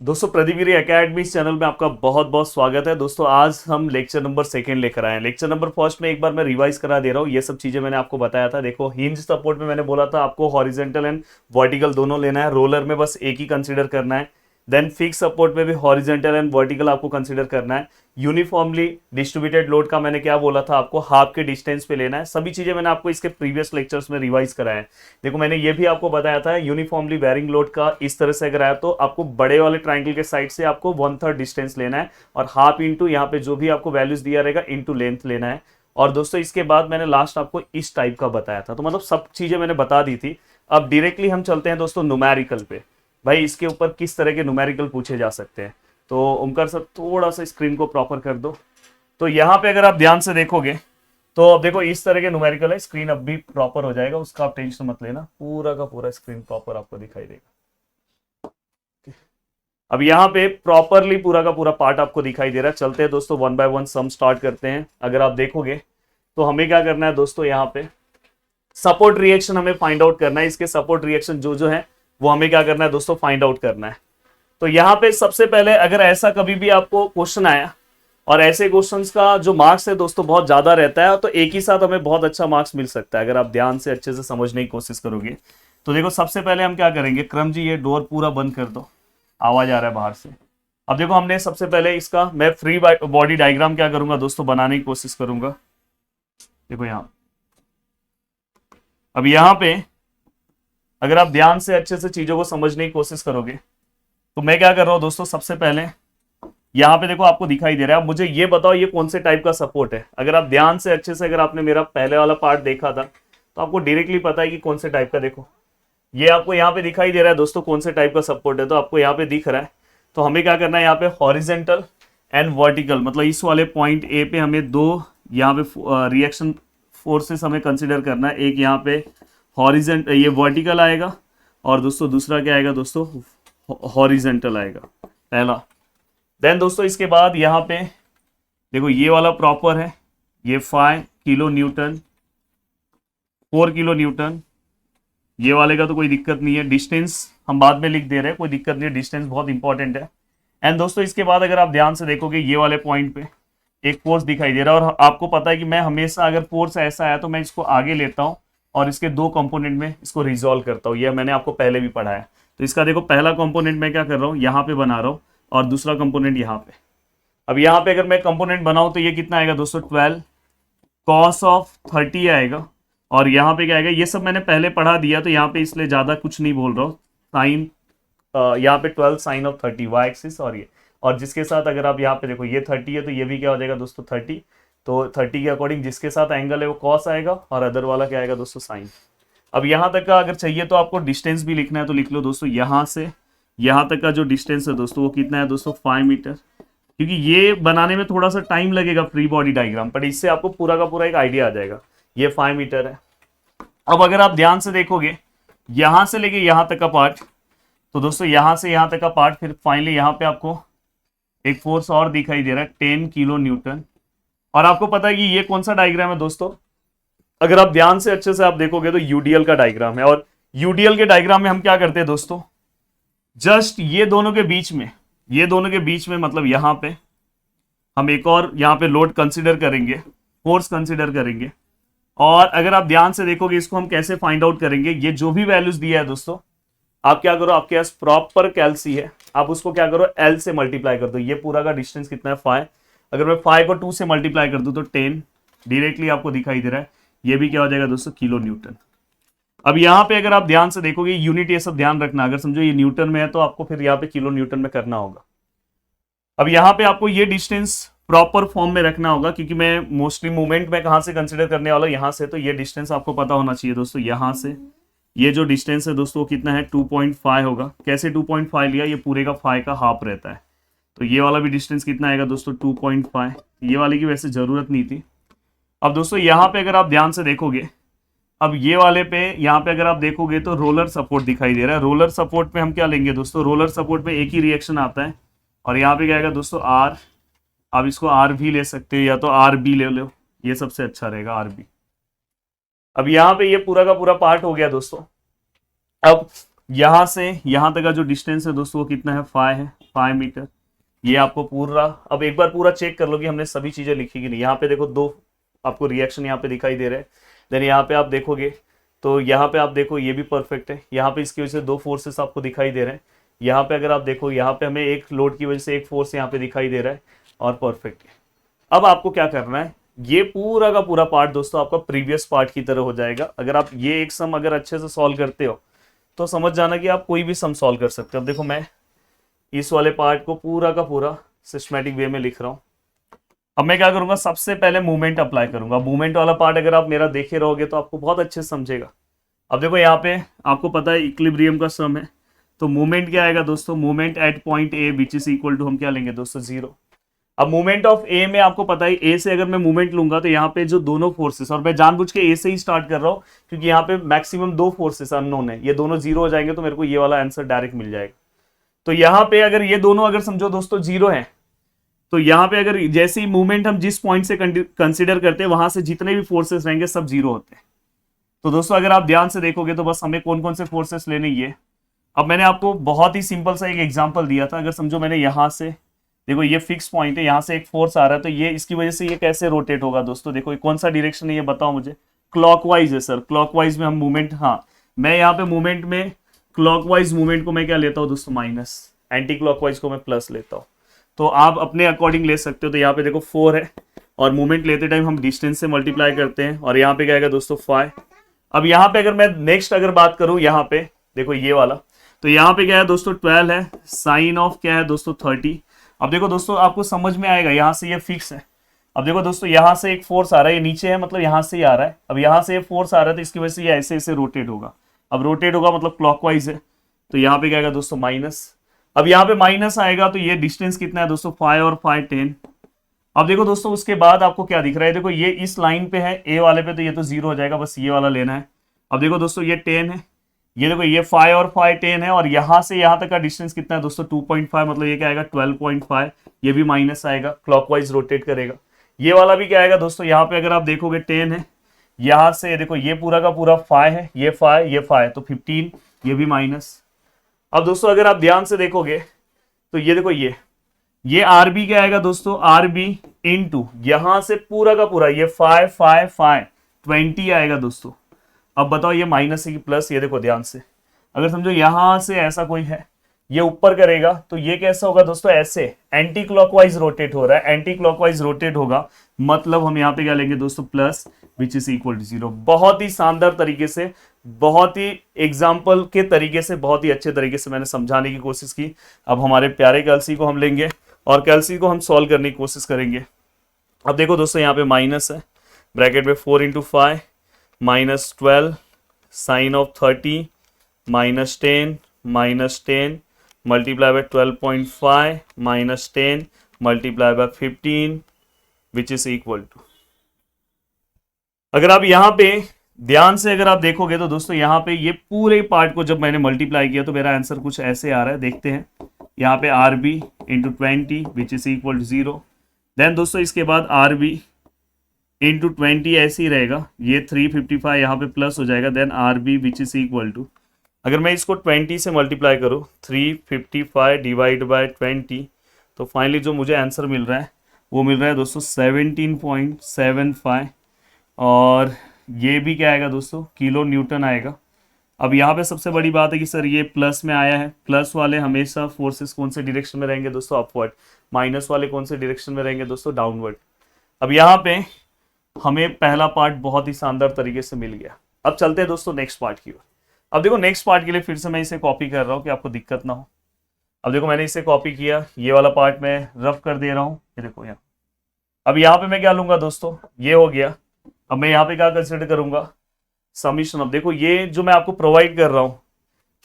दोस्तों प्रदीप गिरी academy channel में आपका बहुत बहुत स्वागत है। दोस्तों आज हम लेक्चर नंबर सेकंड लेकर आए हैं। लेक्चर नंबर फर्स्ट में एक बार मैं रिवाइज करा दे रहा हूँ, ये सब चीजें मैंने आपको बताया था। देखो हिंज सपोर्ट में मैंने बोला था आपको हॉरिजेंटल एंड वर्टिकल दोनों लेना है, रोलर में बस एक ही कंसीडर करना है। देन फिक्स सपोर्ट में भी हॉरिजेंटल एंड वर्टिकल आपको कंसीडर करना है। यूनिफॉर्मली डिस्ट्रीब्यूटेड लोड का मैंने क्या बोला था, आपको हाफ के डिस्टेंस पे लेना है। सभी चीजें मैंने आपको इसके प्रीवियस लेक्चर्स में रिवाइज कराया है। देखो मैंने ये भी आपको बताया था यूनिफॉर्मली वेरिंग लोड का इस तरह से अगर आया तो आपको बड़े वाले ट्राइंगल के साइड से आपको 1/3 डिस्टेंस लेना है और हाफ इंटू यहाँ पे जो भी आपको वैल्यूज दिया रहेगा इंटू लेंथ लेना है। और दोस्तों इसके बाद मैंने लास्ट आपको इस टाइप का बताया था, तो मतलब सब चीजें मैंने बता दी थी। अब डायरेक्टली हम चलते हैं दोस्तों न्यूमेरिकल पे। भाई इसके ऊपर किस तरह के न्यूमेरिकल पूछे जा सकते हैं। तो ओमकार सर थोड़ा सा स्क्रीन को प्रॉपर कर दो। तो यहाँ पे अगर आप ध्यान से देखोगे तो अब देखो इस तरह के न्यूमेरिकल है। स्क्रीन अब भी प्रॉपर हो जाएगा, उसका आप टेंशन मत लेना, पूरा का पूरा स्क्रीन प्रॉपर आपको दिखाई देगा। अब यहाँ पे प्रॉपरली पूरा का पूरा पार्ट आपको दिखाई दे रहा है। चलते हैं दोस्तों one by one sum start करते हैं। अगर आप देखोगे तो हमें क्या करना है दोस्तों, यहाँ पे सपोर्ट रिएक्शन हमें फाइंड आउट करना है। इसके सपोर्ट रिएक्शन जो जो है वो हमें क्या करना है दोस्तों, फाइंड आउट करना है। तो यहाँ पे सबसे पहले अगर ऐसा कभी भी आपको क्वेश्चन आया और ऐसे क्वेश्चंस का जो मार्क्स है दोस्तों बहुत ज्यादा रहता है, तो एक ही साथ हमें बहुत अच्छा मार्क्स मिल सकता है अगर आप ध्यान से अच्छे से समझने की कोशिश करोगे। तो देखो सबसे पहले हम क्या करेंगे, क्रम जी ये डोर पूरा बंद कर दो, आवाज आ रहा है बाहर से। अब देखो हमने सबसे पहले इसका मैं फ्री बॉडी डायग्राम क्या करूंगा दोस्तों, बनाने की कोशिश करूंगा। देखो यहाँ, अब यहाँ पे अगर आप ध्यान से अच्छे से चीजों को समझने की कोशिश करोगे तो मैं क्या कर रहा हूं दोस्तों, सबसे पहले यहाँ पे देखो आपको दिखाई दे रहा है। अब मुझे ये बताओ ये कौन से टाइप का सपोर्ट है। अगर आप ध्यान से अच्छे से, अगर आपने मेरा पहले वाला पार्ट देखा था तो आपको डायरेक्टली पता है कि कौन से टाइप का। देखो ये आपको यहाँ पे दिखाई दे रहा है दोस्तों कौन से टाइप का सपोर्ट है, तो आपको यहाँ पे दिख रहा है। तो हमें क्या करना है यहाँ पे हॉरिजेंटल एंड वर्टिकल, मतलब इस वाले पॉइंट ए पे हमें दो यहाँ पे रिएक्शन फोर्सेस हमें कंसिडर करना है। एक यहाँ पे हॉरिजेंट ये वर्टिकल आएगा और दोस्तों दूसरा क्या आएगा दोस्तों, हॉरिजेंटल आएगा पहला। देन दोस्तों इसके बाद यहाँ पे देखो ये वाला प्रॉपर है, ये 5 किलो न्यूटन, 4 किलो न्यूटन। ये वाले का तो कोई दिक्कत नहीं है, डिस्टेंस हम बाद में लिख दे रहे हैं, कोई दिक्कत नहीं है, डिस्टेंस बहुत इंपॉर्टेंट है। एंड दोस्तों इसके बाद अगर आप ध्यान से देखोगे ये वाले पॉइंट पे एक फोर्स दिखाई दे रहा है, और आपको पता है कि मैं हमेशा अगर फोर्स ऐसा आया तो मैं इसको आगे लेता हूँ और इसके दो कंपोनेंट में इसको रिजॉल्व करता हूँ। यह मैंने आपको पहले भी पढ़ा है। तो इसका देखो पहला कंपोनेंट मैं क्या कर रहा हूँ, यहाँ पे बना रहा हूँ और दूसरा कंपोनेंट यहाँ पे। अब यहाँ पे अगर मैं कंपोनेंट बनाऊं तो ये कितना आएगा दोस्तों, 12 cos ऑफ 30 आएगा। और यहाँ पे क्या आएगा, ये सब मैंने पहले पढ़ा दिया तो यहाँ पे इसलिए ज्यादा कुछ नहीं बोल रहा हूँ। साइन यहाँ पे 12 साइन ऑफ 30 वाई एक्सिस, और ये और जिसके साथ अगर आप यहाँ पे देखो ये 30 है तो ये भी क्या हो जाएगा दोस्तों 30। तो 30 के अकॉर्डिंग जिसके साथ एंगल है वो कॉस आएगा और अदर वाला क्या आएगा दोस्तों, साइन। अब यहाँ तक का अगर चाहिए तो आपको डिस्टेंस भी लिखना है तो लिख लो दोस्तों, यहाँ से यहाँ तक का जो डिस्टेंस है दोस्तों वो कितना है दोस्तों, 5 मीटर। क्योंकि ये बनाने में थोड़ा सा टाइम लगेगा फ्री बॉडी डायग्राम, पर इससे आपको पूरा का पूरा एक आइडिया आ जाएगा। ये 5 मीटर है। अब अगर आप ध्यान से देखोगे यहां से लेके यहां तक का पार्ट, तो दोस्तों यहां से यहां तक का पार्ट, फिर फाइनली यहां पे आपको एक फोर्स और दिखाई दे रहा है 10 किलो न्यूटन। और आपको पता है कि ये कौन सा डायग्राम है दोस्तों, अगर आप ध्यान से अच्छे से आप देखोगे तो यूडीएल का डायग्राम है। और यूडीएल के डायग्राम में हम क्या करते हैं दोस्तों, जस्ट ये दोनों के बीच में, ये दोनों के बीच में मतलब यहां पे हम एक और यहाँ पे लोड कंसीडर करेंगे, फोर्स कंसीडर करेंगे। और अगर आप ध्यान से देखोगे इसको हम कैसे फाइंड आउट करेंगे, ये जो भी वैल्यूज दिया है दोस्तों, आप क्या करो, आपके पास प्रॉपर कैलसी है, आप उसको क्या करो एल से मल्टीप्लाई कर दो। ये पूरा का डिस्टेंस कितना है 5, अगर मैं 5 को 2 से मल्टीप्लाई कर दूं तो 10 डायरेक्टली आपको दिखाई दे रहा है। ये भी क्या हो जाएगा दोस्तों, किलो न्यूटन। अब यहाँ पे अगर आप ध्यान से देखोगे यूनिट ये सब ध्यान रखना, अगर समझो ये न्यूटन में है तो आपको फिर यहाँ पे किलो न्यूटन में करना होगा। अब यहाँ पे आपको ये डिस्टेंस प्रॉपर फॉर्म में रखना होगा, क्योंकि मैं मोस्टली मूवमेंट में कहाँ से कंसीडर करने वाला हूँ, यहाँ से। तो ये डिस्टेंस आपको पता होना चाहिए दोस्तों, यहाँ से ये जो डिस्टेंस है दोस्तों कितना है, 2.5 होगा। कैसे 2.5 लिया, ये पूरे का 5 का हाफ रहता है। तो ये वाला भी डिस्टेंस कितना आएगा दोस्तों, 2.5। ये वाले की वैसे जरूरत नहीं थी। अब दोस्तों यहाँ पे अगर आप ध्यान से देखोगे, अब ये वाले पे यहाँ पे अगर आप देखोगे तो रोलर सपोर्ट दिखाई दे रहा है। रोलर सपोर्ट पे हम क्या लेंगे दोस्तों, रोलर सपोर्ट पे एक ही रिएक्शन आता है और यहाँ पे क्या आएगा दोस्तों, आर। आप इसको आर भी ले सकते हो या तो आर बी ले लो, ये सबसे अच्छा रहेगा, आर बी। अब यहाँ पे ये पूरा का पूरा पार्ट हो गया दोस्तों। अब यहां से यहां तक का जो डिस्टेंस है दोस्तों वो कितना है, 5 है, 5 मीटर। ये आपको पूरा, अब एक बार पूरा चेक कर लो कि हमने सभी चीजें लिखी कि नहीं। यहाँ पे देखो दो आपको रिएक्शन यहाँ पे दिखाई दे रहे हैं। देन यहाँ पे आप देखोगे तो यहाँ पे आप देखो ये भी परफेक्ट है। यहाँ पे इसकी वजह से दो फोर्सेस आपको दिखाई दे रहे हैं। यहाँ पे अगर आप देखो यहाँ पे हमें एक लोड की वजह से एक फोर्स यहाँ पे दिखाई दे रहा है और परफेक्ट है। अब आपको क्या करना है, ये पूरा का पूरा पार्ट दोस्तों आपका प्रीवियस पार्ट की तरह हो जाएगा। अगर आप ये एक सम अगर अच्छे से सॉल्व करते हो तो समझ जाना कि आप कोई भी सम सॉल्व कर सकते हो। अब देखो मैं इस वाले पार्ट को पूरा का पूरा सिस्टमैटिक वे में लिख रहा हूं। अब मैं क्या करूंगा, सबसे पहले मूवमेंट अप्लाई करूंगा। मूवमेंट वाला पार्ट अगर आप मेरा देखे रहोगे तो आपको बहुत अच्छे से समझेगा। अब देखो यहाँ पे आपको पता है इक्विलिब्रियम का सम है, तो मूवमेंट क्या आएगा दोस्तों, movement at point A which is equal to हम क्या लेंगे दोस्तों, 0। अब मूवमेंट ऑफ ए में आपको पता है ए से अगर मैं मूवमेंट लूंगा तो यहाँ पे जो दोनों फोर्सेस, और मैं जानबूझ के ए से ही स्टार्ट कर रहा हूँ क्योंकि यहाँ पे मैक्सिमम दो फोर्सेस अननोन है, ये दोनों 0 हो जाएंगे तो मेरे को ये वाला आंसर डायरेक्ट मिल जाएगा। तो यहाँ पे अगर ये दोनों अगर समझो दोस्तों 0 है, तो यहाँ पे अगर जैसे ही मूवमेंट हम जिस पॉइंट से कंसीडर करते हैं वहां से जितने भी फोर्सेस रहेंगे सब 0 होते हैं। तो दोस्तों अगर आप ध्यान से देखोगे तो बस हमें कौन कौन से फोर्सेस लेने ये। अब मैंने आपको बहुत ही सिंपल सा एक एग्जांपल दिया था। अगर समझो मैंने यहाँ से देखो ये फिक्स पॉइंट है, यहाँ से एक फोर्स आ रहा है तो ये इसकी वजह से ये कैसे रोटेट होगा दोस्तों, देखो कौन सा डायरेक्शन है ये बताओ मुझे। क्लॉकवाइज है सर, क्लॉकवाइज में हम मूवमेंट, हाँ मैं यहाँ पे मूवमेंट में क्लॉकवाइज मूवमेंट को मैं क्या लेता हूँ दोस्तों, माइनस, एंटी क्लॉकवाइज को मैं प्लस लेता हूँ। तो आप अपने अकॉर्डिंग ले सकते हो। तो यहाँ पे देखो 4 है और मूवमेंट लेते टाइम हम डिस्टेंस से मल्टीप्लाई करते हैं और यहाँ पे क्या आएगा दोस्तों 5। अब यहाँ पे अगर मैं नेक्स्ट अगर बात करूं यहाँ पे देखो ये वाला, तो यहाँ पे क्या है दोस्तों 12 है, साइन ऑफ क्या है दोस्तों 30। अब देखो दोस्तों आपको समझ में आएगा, यहाँ से ये फिक्स है। अब देखो दोस्तों यहाँ से एक फोर्स आ रहा है, ये नीचे है मतलब यहाँ से ही आ रहा है। अब यहाँ से ये फोर्स आ रहा है तो इसकी वजह से ये ऐसे ऐसे रोटेट होगा। अब रोटेट होगा मतलब क्लॉकवाइज है, तो यहाँ पे क्या आएगा दोस्तों माइनस। अब यहाँ पे माइनस आएगा तो ये डिस्टेंस कितना है दोस्तों 5 और 5 10। अब देखो दोस्तों उसके बाद आपको क्या दिख रहा है, देखो ये इस लाइन पे है ए वाले पे, तो ये तो 0 हो जाएगा, बस ये वाला लेना है। अब देखो दोस्तों ये 10 है, ये देखो ये 5 और 5 10 है और यहाँ से यहाँ तक का डिस्टेंस कितना है दोस्तों 2.5, मतलब ये क्या आएगा 12.5। ये भी माइनस आएगा, क्लॉकवाइज रोटेट करेगा। ये वाला भी क्या आएगा दोस्तों, यहाँ पे अगर आप देखोगे 10 है, यहाँ से देखो ये पूरा का पूरा 5 है, ये 5 ये 5 तो 15, ये भी माइनस। अब दोस्तों अगर आप ध्यान से देखोगे तो ये देखो ये आरबी क्या आएगा दोस्तों, आरबी इनटू यहां से पूरा का पूरा ये 5 5 5 20 आएगा दोस्तों। अब बताओ ये माइनस है कि प्लस, ये देखो ध्यान से। अगर समझो यहां से ऐसा कोई है, ये ऊपर करेगा तो ये कैसा होगा दोस्तों, ऐसे एंटी क्लॉकवाइज रोटेट हो रहा है, एंटी क्लॉकवाइज रोटेट होगा मतलब हम यहाँ पे क्या लेंगे दोस्तों, plus which is equal to 0। बहुत ही शानदार तरीके से, बहुत ही एग्जाम्पल के तरीके से, बहुत ही अच्छे तरीके से मैंने समझाने की कोशिश की। अब हमारे प्यारे कैलसी को हम लेंगे और कैलसी को हम सॉल्व करने की कोशिश करेंगे। अब देखो दोस्तों यहाँ पे माइनस है, ब्रैकेट में 4 into 5 minus 12 sine of 30 minus 10 multiply by 12.5 minus 10 multiply by 15 which is equal to. अगर आप यहाँ पे ध्यान से अगर आप देखोगे तो दोस्तों यहाँ पे ये पूरे पार्ट को जब मैंने मल्टीप्लाई किया तो मेरा आंसर कुछ ऐसे आ रहा है, देखते हैं। यहाँ पे R B into 20 which is equal to 0। Then दोस्तों इसके बाद आर बी इंटू 20 ऐसे ही रहेगा, ये 355 यहाँ पे प्लस हो जाएगा। Then R B which is equal to, अगर मैं इसको 20 से मल्टीप्लाई करूँ 355 डिवाइड बाय 20 तो फाइनली जो मुझे आंसर मिल रहा है वो मिल रहा है दोस्तों 17.75 और ये भी क्या आएगा दोस्तों, किलो न्यूटन आएगा। अब यहाँ पे सबसे बड़ी बात है कि सर ये प्लस में आया है, प्लस वाले हमेशा फोर्सेस कौन से डायरेक्शन में रहेंगे दोस्तों, अपवर्ड। माइनस वाले कौन से डायरेक्शन में रहेंगे दोस्तों, डाउनवर्ड। अब यहाँ पे हमें पहला पार्ट बहुत ही शानदार तरीके से मिल गया। अब चलते हैं दोस्तों नेक्स्ट पार्ट की ओर। अब देखो नेक्स्ट पार्ट के लिए फिर से मैं इसे कॉपी कर रहा हूँ कि आपको दिक्कत ना हो। अब देखो मैंने इसे कॉपी किया, ये वाला पार्ट मैं रफ कर दे रहा हूँ, ये देखो यहाँ। अब यहाँ पे मैं क्या लूंगा दोस्तों, ये हो गया। अब मैं यहाँ पे क्या कंसिडर करूंगा, समीशन। अब देखो ये जो मैं आपको प्रोवाइड कर रहा हूँ,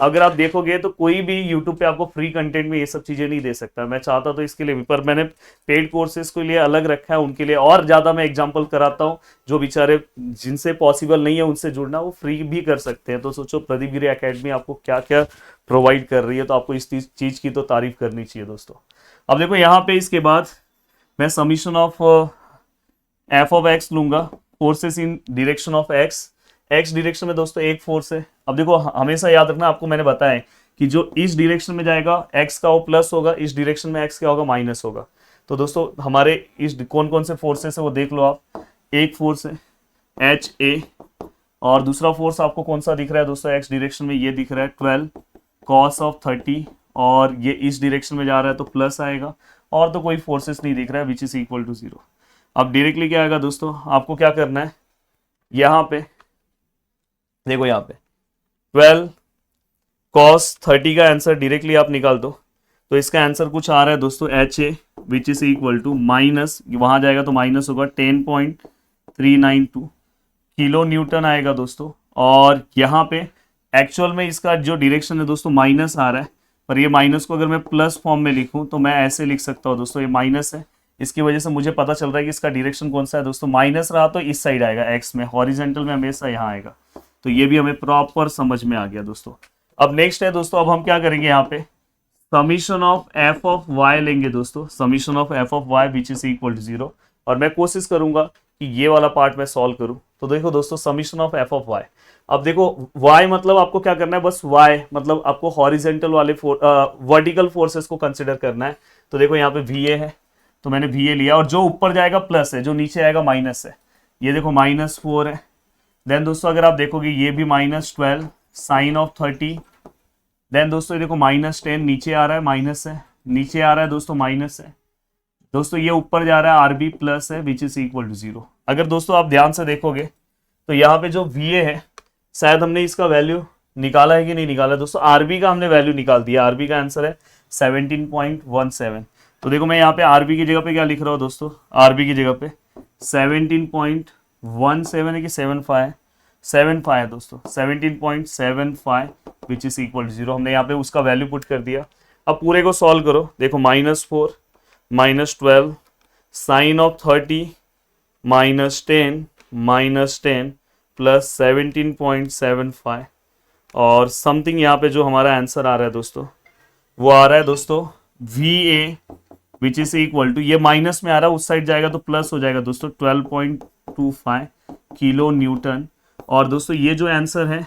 अगर आप देखोगे तो कोई भी यूट्यूब पे आपको फ्री कंटेंट में ये सब चीजें नहीं दे सकता। मैं चाहता तो इसके लिए भी, पर मैंने पेड कोर्सेज के लिए अलग रखा है, उनके लिए और ज्यादा मैं एग्जांपल कराता हूँ। जो बेचारे जिनसे पॉसिबल नहीं है उनसे जुड़ना, वो फ्री भी कर सकते हैं। तो सोचो प्रदीप गिरी एकेडमी आपको क्या क्या प्रोवाइड कर रही है, तो आपको इस चीज की तो तारीफ करनी चाहिए दोस्तों। अब देखो यहाँ पे इसके बाद मैं summation of F of X लूंगा, forces in direction of X X direction में दोस्तों एक फोर्स है। अब देखो हमेशा याद रखना, आपको मैंने बताया है कि जो इस डायरेक्शन में जाएगा एक्स का वो प्लस होगा, इस डायरेक्शन में एक्स क्या होगा माइनस होगा। तो दोस्तों हमारे इस कौन कौन से फोर्सेस है वो देख लो आप। एक फोर्स है एच ए, और दूसरा फोर्स आपको कौन सा दिख रहा है दोस्तों एक्स डायरेक्शन में, ये दिख रहा है 12 cos ऑफ 30, और ये इस डायरेक्शन में जा रहा है तो प्लस आएगा, और तो कोई फोर्सेस नहीं दिख रहा है विच इज इक्वल टू 0। अब डायरेक्टली क्या आएगा दोस्तों, आपको क्या करना है, यहाँ पे देखो यहाँ पे 12 cos 30 का आंसर डायरेक्टली आप निकाल दो, तो इसका आंसर कुछ आ रहा है दोस्तों H A which is equal to minus, वहां जाएगा तो माइनस होगा 10.392 किलो न्यूटन आएगा दोस्तों। और यहाँ पे एक्चुअल में इसका जो डायरेक्शन है दोस्तों माइनस आ रहा है, पर ये माइनस को अगर मैं प्लस फॉर्म में लिखूं तो मैं ऐसे लिख सकता हूँ दोस्तों, ये माइनस है, इसकी वजह से मुझे पता चल रहा है कि इसका डायरेक्शन कौन सा है दोस्तों, माइनस रहा तो इस साइड आएगा एक्स में, हॉरिजेंटल में हमेशा यहाँ आएगा। तो ये भी हमें प्रॉपर समझ में आ गया दोस्तों। अब नेक्स्ट है दोस्तों, अब हम क्या करेंगे यहाँ पे summation of F of Y लेंगे दोस्तों, summation of F of Y which is equal to 0, और मैं कोशिश करूंगा कि ये वाला पार्ट मैं सॉल्व करूं। तो देखो दोस्तों summation of F of Y, अब देखो वाई मतलब आपको क्या करना है, बस वाई मतलब आपको हॉरिजेंटल वाले वर्टिकल फोर्सेस को कंसिडर करना है। तो देखो यहाँ पे वी ए है, तो मैंने वी ए लिया, और जो ऊपर जाएगा प्लस है, जो नीचे आएगा माइनस है, ये देखो -4 है। देन दोस्तों अगर आप देखोगे ये भी -12 साइन ऑफ 30, देन दोस्तों ये देखो -10 नीचे आ रहा है माइनस है, नीचे आ रहा है दोस्तों माइनस है, दोस्तों ये ऊपर जा रहा है आरबी प्लस है विच इज इक्वल टू 0। अगर दोस्तों आप ध्यान से देखोगे तो यहाँ पे जो वी ए है शायद हमने इसका वैल्यू निकाला है कि नहीं निकाला दोस्तों, आरबी का हमने वैल्यू निकाल दिया, आरबी का आंसर है 17.17। तो देखो मैं यहाँ पे आरबी की जगह पे क्या लिख रहा हूँ दोस्तों, आरबी की जगह पे 17.17 है कि 75 है, 75 है दोस्तों, 17.75 विच इज इक्वल टू 0। हमने यहाँ पे उसका वैल्यू पुट कर दिया। अब पूरे को सॉल्व करो, देखो -4 -12 साइन ऑफ 30 -10 -10 प्लस 17.75, और समथिंग यहाँ पे जो हमारा आंसर आ रहा है दोस्तों वो आ रहा है दोस्तों V A which is equal to, ये माइनस में आ रहा है, उस साइड जाएगा तो प्लस हो जाएगा दोस्तों 12.25 किलो न्यूटन। और दोस्तों ये जो आंसर है,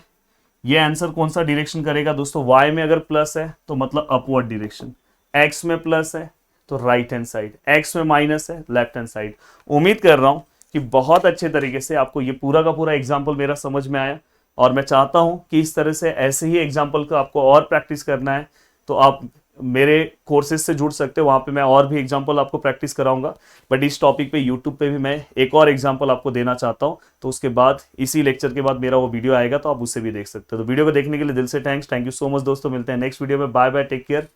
ये आंसर कौन सा डायरेक्शन करेगा दोस्तों, y में अगर प्लस है तो मतलब अपवर्ड डायरेक्शन, x में प्लस है तो राइट हैंड साइड, x में माइनस है लेफ्ट हैंड साइड। उम्मीद कर रहा हूं कि बहुत अच्छे तरीके से आपको ये पूरा का पूरा एग्जाम्पल मेरा समझ में आया, और मैं चाहता हूं कि इस तरह से ऐसे ही एग्जाम्पल का आपको और प्रैक्टिस करना है तो आप मेरे कोर्सेज से जुड़ सकते हो, वहाँ पे मैं और भी एग्जांपल आपको प्रैक्टिस कराऊंगा। बट इस टॉपिक पे यूट्यूब पे भी मैं एक और एग्जांपल आपको देना चाहता हूँ, तो उसके बाद इसी लेक्चर के बाद मेरा वो वीडियो आएगा तो आप उससे भी देख सकते हो। तो वीडियो को देखने के लिए दिल से थैंक यू सो मच दोस्तों, मिलते हैं नेक्स्ट वीडियो में, बाय बाय, टेक केयर,